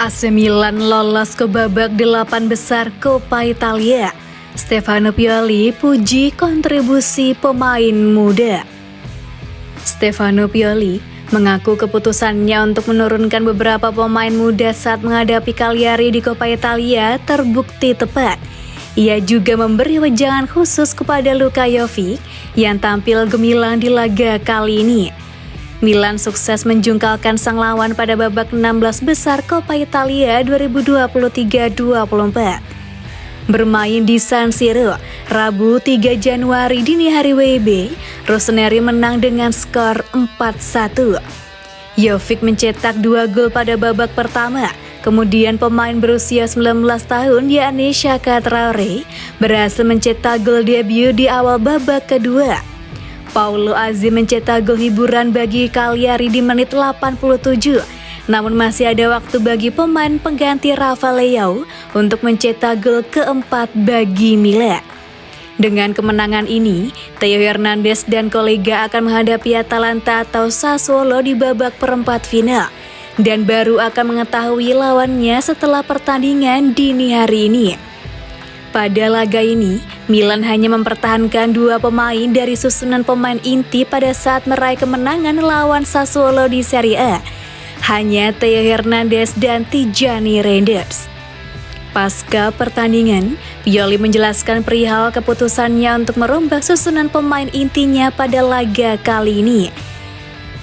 AC Milan lolos ke babak 8 besar Coppa Italia. Stefano Pioli puji kontribusi pemain muda. Stefano Pioli mengaku keputusannya untuk menurunkan beberapa pemain muda saat menghadapi Cagliari di Coppa Italia terbukti tepat. Ia juga memberi wejangan khusus kepada Luka Jovic yang tampil gemilang di laga kali ini. Milan sukses menjungkalkan sang lawan pada babak 16 besar Coppa Italia 2023-24. Bermain di San Siro, Rabu 3 Januari dini hari WIB, Rossoneri menang dengan skor 4-1. Jovic mencetak 2 gol pada babak pertama, kemudian pemain berusia 19 tahun yakni Xhaka Traoré berhasil mencetak gol debut di awal babak kedua. Paulo Azzi mencetak gol hiburan bagi Cagliari di menit 87. Namun masih ada waktu bagi pemain pengganti Rafael Leao untuk mencetak gol keempat bagi Milan. Dengan kemenangan ini, Theo Hernandez dan kolega akan menghadapi Atalanta atau Sassuolo di babak perempat final dan baru akan mengetahui lawannya setelah pertandingan dini hari ini. Pada laga ini, Milan hanya mempertahankan 2 pemain dari susunan pemain inti pada saat meraih kemenangan lawan Sassuolo di Serie A. Hanya Theo Hernandez dan Tijani Reinders. Pasca pertandingan, Pioli menjelaskan perihal keputusannya untuk merombak susunan pemain intinya pada laga kali ini.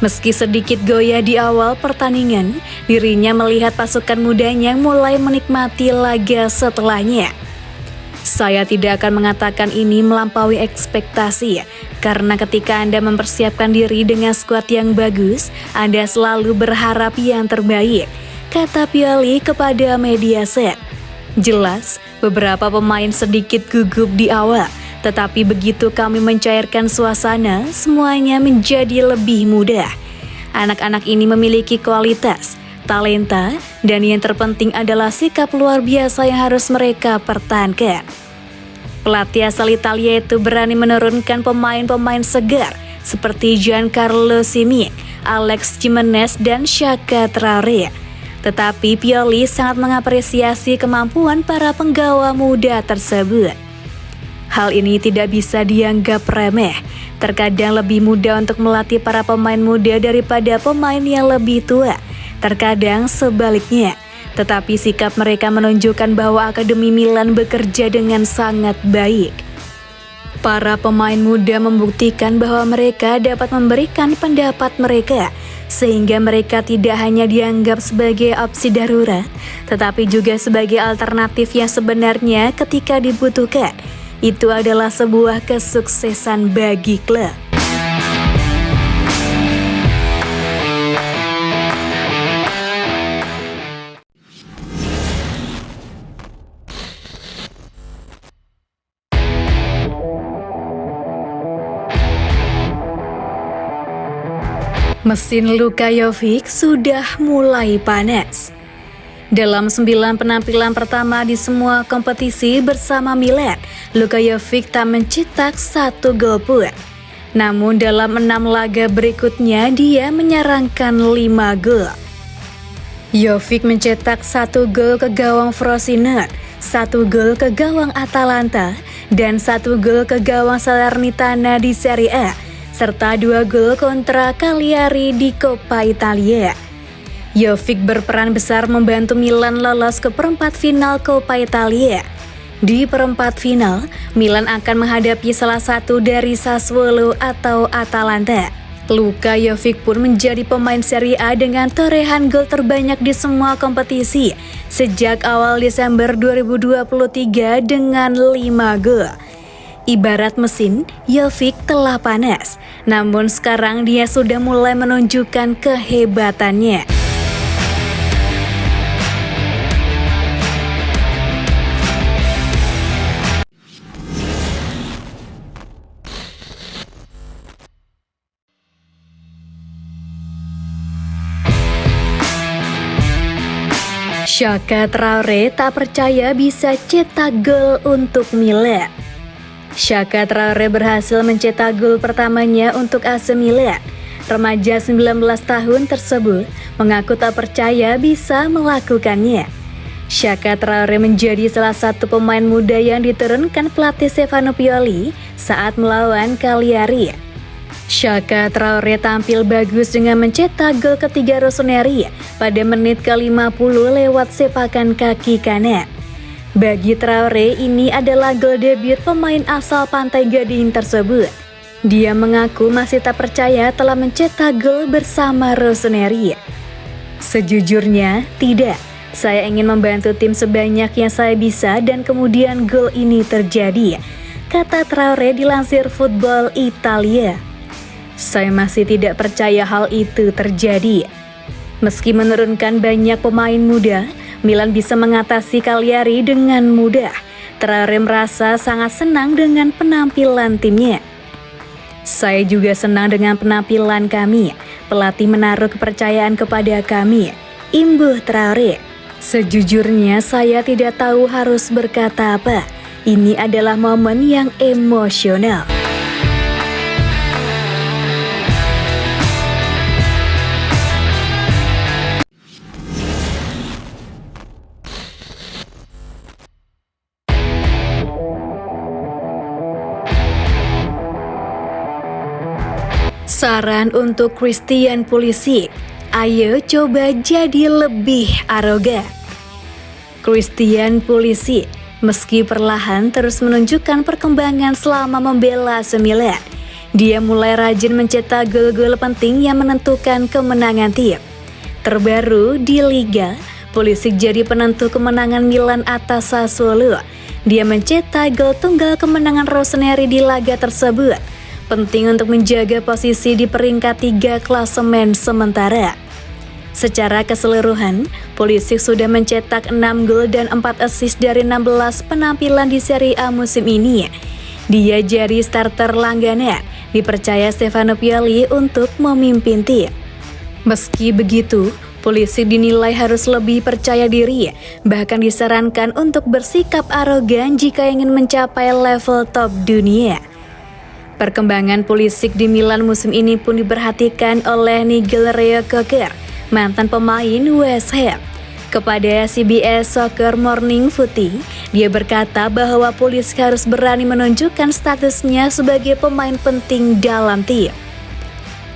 Meski sedikit goyah di awal pertandingan, dirinya melihat pasukan mudanya mulai menikmati laga setelahnya. Saya tidak akan mengatakan ini melampaui ekspektasi, karena ketika Anda mempersiapkan diri dengan skuad yang bagus, Anda selalu berharap yang terbaik, kata Pioli kepada Mediaset. Jelas, beberapa pemain sedikit gugup di awal, tetapi begitu kami mencairkan suasana, semuanya menjadi lebih mudah. Anak-anak ini memiliki kualitas, talenta, dan yang terpenting adalah sikap luar biasa yang harus mereka pertahankan. Pelatih asal Italia itu berani menurunkan pemain-pemain segar seperti Giancarlo Simic, Alex Jimenez, dan Xhaka Traoré. Tetapi Pioli sangat mengapresiasi kemampuan para penggawa muda tersebut. Hal ini tidak bisa dianggap remeh. Terkadang lebih mudah untuk melatih para pemain muda daripada pemain yang lebih tua. Terkadang sebaliknya, tetapi sikap mereka menunjukkan bahwa Akademi Milan bekerja dengan sangat baik. Para pemain muda membuktikan bahwa mereka dapat memberikan pendapat mereka, sehingga mereka tidak hanya dianggap sebagai opsi darurat, tetapi juga sebagai alternatif yang sebenarnya ketika dibutuhkan. Itu adalah sebuah kesuksesan bagi klub. Mesin Luka Jovic sudah mulai panas. Dalam 9 penampilan pertama di semua kompetisi bersama Milan, Luka Jovic tak mencetak 1 gol pun. Namun dalam 6 laga berikutnya dia menyerangkan 5 gol. Jovic mencetak 1 gol ke gawang Frosinone, 1 gol ke gawang Atalanta, dan 1 gol ke gawang Salernitana di Serie A, serta 2 gol kontra Cagliari di Coppa Italia. Jovic berperan besar membantu Milan lolos ke perempat final Coppa Italia. Di perempat final, Milan akan menghadapi salah satu dari Sassuolo atau Atalanta. Luka Jovic pun menjadi pemain Serie A dengan torehan gol terbanyak di semua kompetisi sejak awal Desember 2023 dengan 5 gol. Ibarat mesin, Jovic telah panas, namun sekarang dia sudah mulai menunjukkan kehebatannya. Xhaka Traoré tak percaya bisa cetak gol untuk Milan. Xhaka Traoré berhasil mencetak gol pertamanya untuk AC Milan. Remaja 19 tahun tersebut mengaku tak percaya bisa melakukannya. Xhaka Traoré menjadi salah satu pemain muda yang diturunkan pelatih Stefano Pioli saat melawan Cagliari. Xhaka Traoré tampil bagus dengan mencetak gol ketiga Rossoneri pada menit ke-50 lewat sepakan kaki kanan. Bagi Traoré, ini adalah gol debut pemain asal Pantai Gading tersebut. Dia mengaku masih tak percaya telah mencetak gol bersama Rossoneri. Sejujurnya, tidak. Saya ingin membantu tim sebanyak yang saya bisa dan kemudian gol ini terjadi, kata Traoré dilansir Football Italia. Saya masih tidak percaya hal itu terjadi. Meski menurunkan banyak pemain muda, Milan bisa mengatasi Cagliari dengan mudah. Traoré merasa sangat senang dengan penampilan timnya. Saya juga senang dengan penampilan kami. Pelatih menaruh kepercayaan kepada kami, imbuh Traoré. Sejujurnya saya tidak tahu harus berkata apa. Ini adalah momen yang emosional. Saran untuk Christian Pulisic, ayo coba jadi lebih arogan. Christian Pulisic, meski perlahan terus menunjukkan perkembangan selama membela AC Milan. Dia mulai rajin mencetak gol-gol penting yang menentukan kemenangan tim. Terbaru di Liga, Pulisic jadi penentu kemenangan Milan atas Sassuolo. Dia mencetak gol tunggal kemenangan Rossoneri di laga tersebut. Penting untuk menjaga posisi di peringkat 3 klasemen sementara. Secara keseluruhan, Pulisic sudah mencetak 6 gol dan 4 assist dari 16 penampilan di Serie A musim ini. Dia jadi starter langganan, dipercaya Stefano Pioli untuk memimpin tim. Meski begitu, Pulisic dinilai harus lebih percaya diri, bahkan disarankan untuk bersikap arogan jika ingin mencapai level top dunia. Perkembangan Pulisic di Milan musim ini pun diperhatikan oleh Nigel Coker, mantan pemain West Ham. Kepada CBS Soccer Morning Footy, dia berkata bahwa Pulisic harus berani menunjukkan statusnya sebagai pemain penting dalam tim.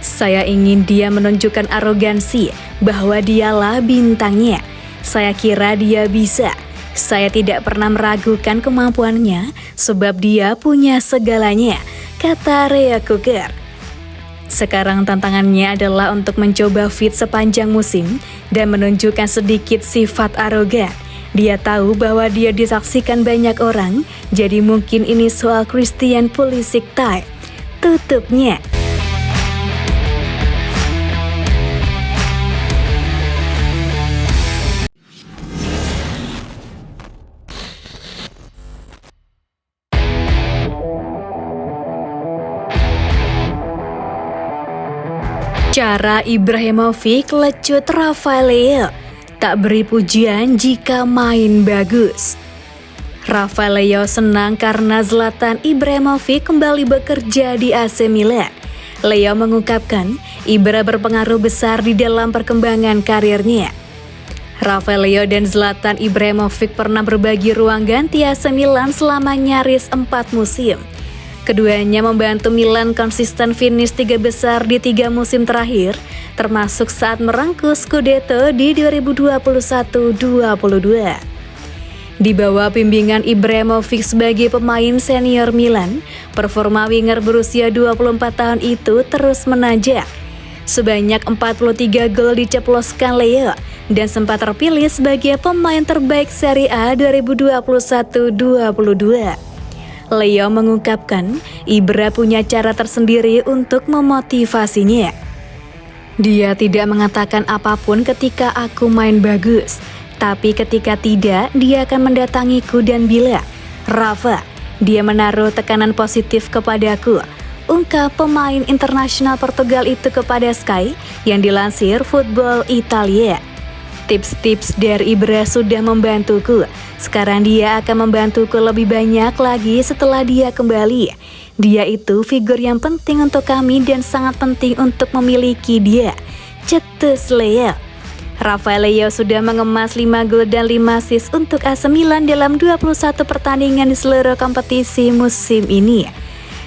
Saya ingin dia menunjukkan arogansi bahwa dialah bintangnya. Saya kira dia bisa. Saya tidak pernah meragukan kemampuannya sebab dia punya segalanya, kata Coker. Sekarang tantangannya adalah untuk mencoba fit sepanjang musim dan menunjukkan sedikit sifat arogan. Dia tahu bahwa dia disaksikan banyak orang, jadi mungkin ini soal Christian Pulisic type. Tutupnya. Cara Ibrahimovic lecut Rafael Leao, tak beri pujian jika main bagus. Rafael Leao senang karena Zlatan Ibrahimovic kembali bekerja di AC Milan. Leao mengungkapkan, Ibra berpengaruh besar di dalam perkembangan karirnya. Rafael Leao dan Zlatan Ibrahimovic pernah berbagi ruang ganti AC Milan selama nyaris 4 musim. Keduanya membantu Milan konsisten finish 3 besar di 3 musim terakhir, termasuk saat merengkuh Scudetto di 2021-22. Di bawah bimbingan Ibrahimovic sebagai pemain senior Milan, performa winger berusia 24 tahun itu terus menanjak. Sebanyak 43 gol diceploskan Leao dan sempat terpilih sebagai pemain terbaik Serie A 2021-22. Leao mengungkapkan, Ibra punya cara tersendiri untuk memotivasinya. Dia tidak mengatakan apapun ketika aku main bagus, tapi ketika tidak, dia akan mendatangiku dan bilang, Rafa, dia menaruh tekanan positif kepadaku, ungkap pemain internasional Portugal itu kepada Sky yang dilansir Football Italia. Tips-tips dari Ibra sudah membantuku. Sekarang dia akan membantuku lebih banyak lagi setelah dia kembali. Dia itu figur yang penting untuk kami dan sangat penting untuk memiliki dia, cetus Leo. Rafael Leo sudah mengemas 5 gol dan 5 assist untuk AC Milan dalam 21 pertandingan di seluruh kompetisi musim ini.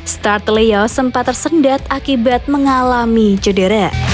Start Leo sempat tersendat akibat mengalami cedera.